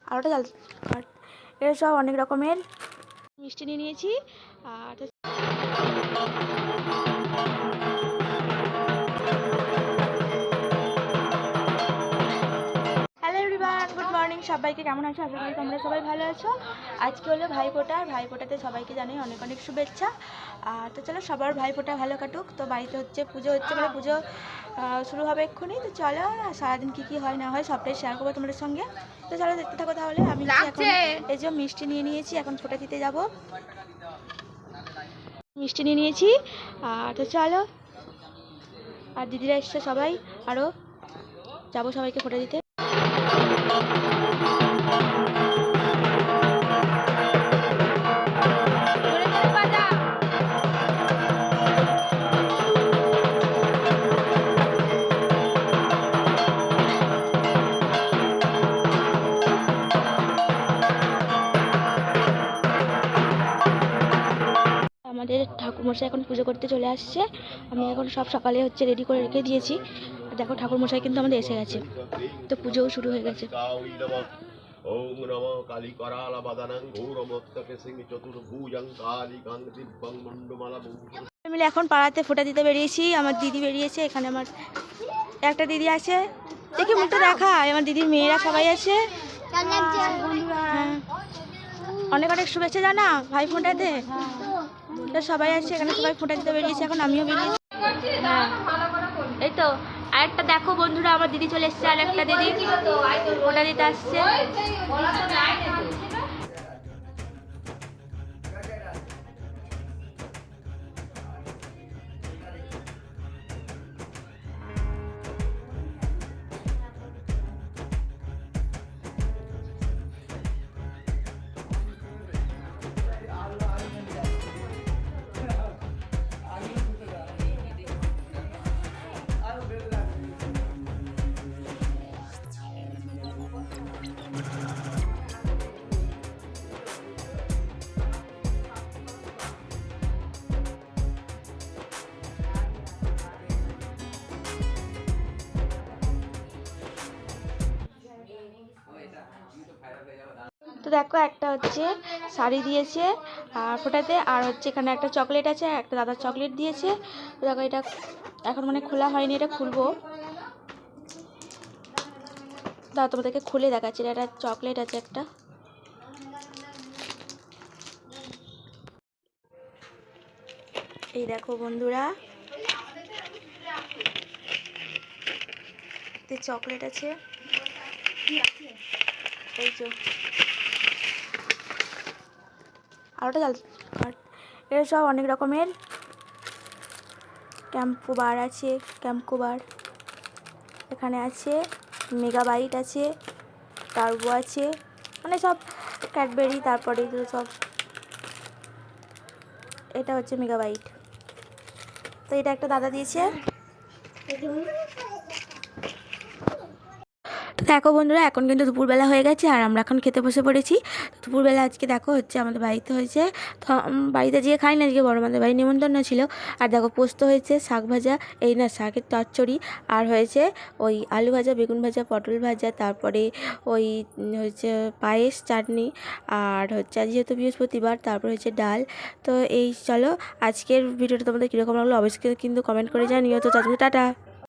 আর ওটা জাল। আর এর সব অনেক রকমের মিষ্টি নিয়ে নিয়েছি। আর হ্যালো এভরিওয়ান, গুড মর্নিং। সবাইকে কেমন আছো? আশা করি তোমরা সবাই ভালো আছো। আজকে হলো ভাইফোঁটা। ভাইফোঁটাতে সবাইকে জানাই অনেক অনেক শুভেচ্ছা। তো চলো সবার ভাইফোঁটা ভালো কাটুক। তো বাড়িতে হচ্ছে পুজো হচ্ছে, মানে পুজো শুরু হবে এক্ষুনি। তো চলো সারাদিন কী কী হয় না হয় সবটাই শেয়ার করবো তোমাদের সঙ্গে। তো চলো দেখতে থাকো তাহলে। আমি এখন এই যে মিষ্টি নিয়ে নিয়েছি, এখন ফোঁটা দিতে যাব। মিষ্টি নিয়ে নিয়েছি। তো চলো, আর দিদিরা এসছে সবাই, আরও যাবো সবাইকে ফোঁটা দিতে। আমাদের ঠাকুরমশাই এখন পুজো করতে চলে আসছে। আমি এখন সব সকালে হচ্ছে রেডি করে রেখে দিয়েছি। দেখো ঠাকুরমশাই কিন্তু আমাদের এসে গেছে, তো পুজোও শুরু হয়ে গেছে। ওম নমঃ কালী करालवदनं घोरमस्तके सिंह चतुर्भुजं कालिकां दिव्यं मण्डमालभूषणं। মিলে এখন পাড়াতে ফোঁটা দিতে বেরিয়েছি। আমার দিদি বেরিয়েছে, এখানে আমার একটা দিদি আছে, দেখি মুখটা দেখা। আমার দিদির মেয়েরা সবাই আছে। হ্যাঁ, অনেক অনেক শুভেচ্ছা জানা ভাই ফোঁটাতে। তো সবাই আছে এখানে, সবাই ফোঁটা দিতে বেরিয়েছে। এখন আমিও বেরিয়েছি। হ্যাঁ, এই তো আরেকটা দেখো বন্ধুরা, আমার দিদি চলে এসছে। আর একটা দিদি ফোঁটা দিতে আসছে। তো দেখো একটা হচ্ছে শাড়ি দিয়েছে আর ফোঁটাতে, আর হচ্ছে এখানে একটা চকলেট আছে, একটা দাদার চকলেট দিয়েছে। তো দেখো এটা এখন মানে খোলা হয়নি, এটা খুলবো। দাও তোমাদেরকে খুলে দেখাচ্ছি। এটা চকলেট আছে একটা। এই দেখো বন্ধুরা, চকলেট আছে। এই যে আর ওটা জাল। আর এর সব অনেক রকমের ক্যাম্পো বার আছে, ক্যাম্পো বার এখানে আছে, মেগাবাইট আছে, টার্বো আছে, মানে সব ক্যাডবেরি। তারপরে সব এটা হচ্ছে মেগাবাইট। তো এটা একটা দাদা দিয়েছে। দেখো বন্ধুরা, এখন কিন্তু দুপুরবেলা হয়ে গেছে আর আমরা এখন খেতে বসে পড়েছি। দুপুরবেলা আজকে দেখো হচ্ছে আমাদের বাড়িতে হয়েছে, বাড়িতে যেয়ে খাই না, আজকে বড় মাদের বাড়ি নিমন্ত্রণ ছিল। আর দেখো পোস্ত হয়েছে, শাক ভাজা, এই না শাকের চচ্চড়ি, আর হয়েছে ওই আলু ভাজা, বেগুন ভাজা, পটল ভাজা, তারপরে ওই হচ্ছে পায়েস, চাটনি, আর হচ্ছে আজ যেহেতু বৃহস্পতিবার, তারপর হচ্ছে ডাল। তো এই চলো আজকের ভিডিওটা তোমাদের কীরকম লাগলো অবশ্যই কিন্তু কমেন্ট করে জানিও। তো টাটা।